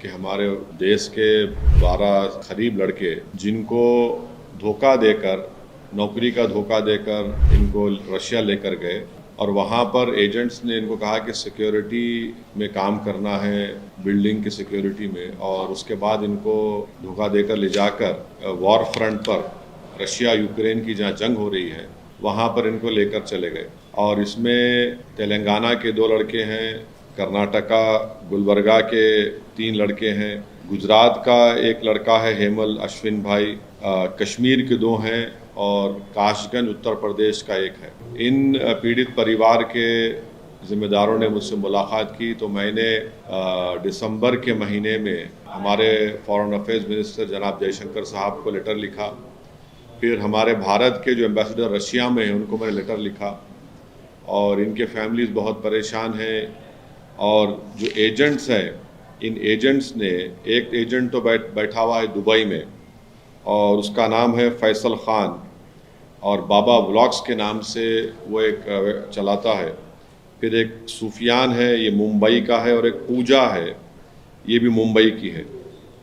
कि हमारे देश के 12 करीब लड़के जिनको धोखा देकर, नौकरी का धोखा देकर इनको रशिया लेकर गए और वहाँ पर एजेंट्स ने इनको कहा कि सिक्योरिटी में काम करना है, बिल्डिंग की सिक्योरिटी में, और उसके बाद इनको धोखा देकर ले जाकर वॉर फ्रंट पर रशिया यूक्रेन की जहाँ जंग हो रही है वहाँ पर इनको लेकर चले गए। और इसमें तेलंगाना के 2 लड़के हैं, कर्नाटका गुलबर्गा के 3 लड़के हैं, गुजरात का एक लड़का है हेमल अश्विन भाई, कश्मीर के 2 हैं और काशगंज उत्तर प्रदेश का एक है। इन पीड़ित परिवार के ज़िम्मेदारों ने मुझसे मुलाकात की तो मैंने दिसंबर के महीने में हमारे फॉरेन अफेयर्स मिनिस्टर जनाब जयशंकर साहब को लेटर लिखा। फिर हमारे भारत के जो एम्बेसडर रशिया में हैं उनको मैंने लेटर लिखा और इनके फैमिलीज़ बहुत परेशान हैं। और जो एजेंट्स हैं, इन एजेंट्स ने, एक एजेंट तो बैठा हुआ है दुबई में और उसका नाम है फैसल ख़ान और बाबा व्लॉग्स के नाम से वो एक चलाता है। फिर एक सुफियान है, ये मुंबई का है, और एक पूजा है, ये भी मुंबई की है।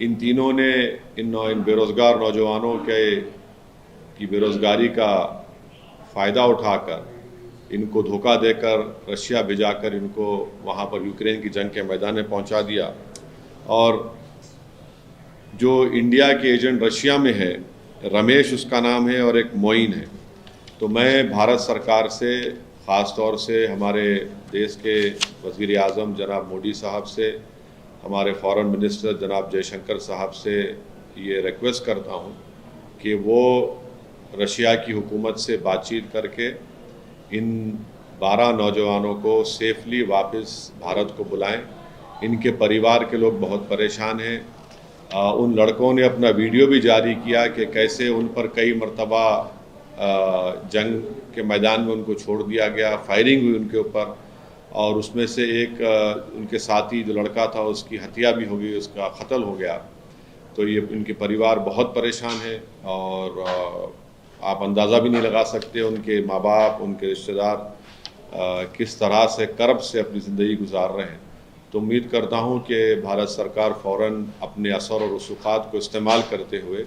इन तीनों ने इन बेरोज़गार नौजवानों की बेरोज़गारी का फ़ायदा उठाकर इनको धोखा देकर रशिया भिजाकर इनको वहाँ पर यूक्रेन की जंग के मैदान में पहुँचा दिया। और जो इंडिया के एजेंट रशिया में है, रमेश उसका नाम है और एक मोइन है। तो मैं भारत सरकार से, ख़ास तौर से हमारे देश के वज़ीर आज़म जनाब मोदी साहब से, हमारे फॉरेन मिनिस्टर जनाब जयशंकर साहब से ये रिक्वेस्ट करता हूँ कि वो रशिया की हुकूमत से बातचीत करके इन 12 नौजवानों को सेफली वापस भारत को बुलाएं। इनके परिवार के लोग बहुत परेशान हैं। उन लड़कों ने अपना वीडियो भी जारी किया कि कैसे उन पर कई मरतबा जंग के मैदान में उनको छोड़ दिया गया, फायरिंग हुई उनके ऊपर, और उसमें से एक उनके साथी जो लड़का था उसकी हत्या भी हो गई, उसका कत्ल हो गया। तो ये इनके परिवार बहुत परेशान है और आप अंदाज़ा भी नहीं लगा सकते उनके माँ बाप, उनके रिश्तेदार किस तरह से कर्ब से अपनी ज़िंदगी गुजार रहे हैं। तो उम्मीद करता हूँ कि भारत सरकार फ़ौरन अपने असर और रसूख़ात को इस्तेमाल करते हुए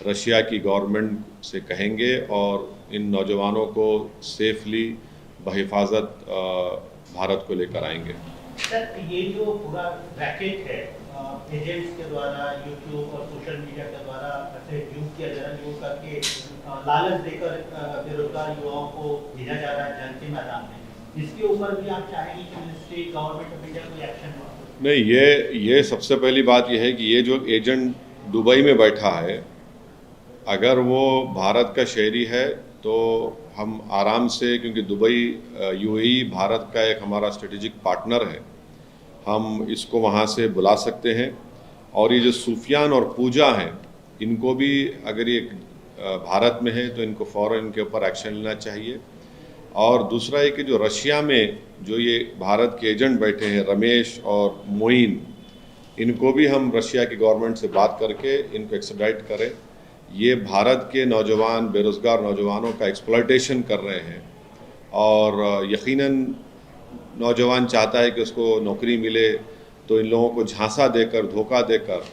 रशिया की गवर्नमेंट से कहेंगे और इन नौजवानों को सेफली बहिफाजत भारत को लेकर आएंगे। सर, ये जो पूरा रैकेट है एजेंट्स के द्वारा यूट्यूब और सोशल मीडिया के द्वारा ऐसे यूज किया जा रहा है, यूज करके लालच देकर बेरोजगार युवाओं को भेजा जा रहा है जंग के मैदान में, इसके ऊपर भी आप चाहेंगे कि मिनिस्ट्री गवर्नमेंट ऑफ इंडिया कोई एक्शन ले? नहीं, ये सबसे पहली बात यह है कि ये जो एजेंट दुबई में बैठा है, अगर वो भारत का शहरी है तो हम आराम से, क्योंकि दुबई यूएई भारत का एक हमारा स्ट्रेटेजिक पार्टनर है, हम इसको वहाँ से बुला सकते हैं। और ये जो सूफियान और पूजा हैं, इनको भी अगर ये भारत में है तो इनको फ़ौरन इनके ऊपर एक्शन लेना चाहिए। और दूसरा है कि जो रशिया में जो ये भारत के एजेंट बैठे हैं रमेश और मोइन, इनको भी हम रशिया की गवर्नमेंट से बात करके इनको एक्सट्राडिट करें। ये भारत के नौजवान, बेरोज़गार नौजवानों का एक्सप्लॉयटेशन कर रहे हैं और यकीनन नौजवान चाहता है कि उसको नौकरी मिले, तो इन लोगों को झांसा देकर, धोखा देकर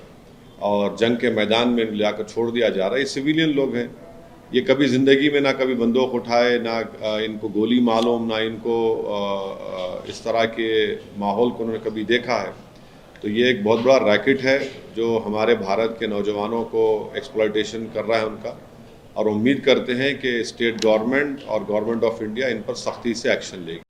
और जंग के मैदान में लाकर छोड़ दिया जा रहा है। ये सिविलियन लोग हैं, ये कभी ज़िंदगी में ना कभी बंदूक उठाए, ना इनको गोली मालूम, ना इनको इस तरह के माहौल को उन्होंने कभी देखा है। तो ये एक बहुत बड़ा रैकेट है जो हमारे भारत के नौजवानों को एक्सप्लॉयटेशन कर रहा है उनका, और उम्मीद करते हैं कि स्टेट गवर्नमेंट और गवर्नमेंट ऑफ इंडिया इन पर सख्ती से एक्शन लेगी।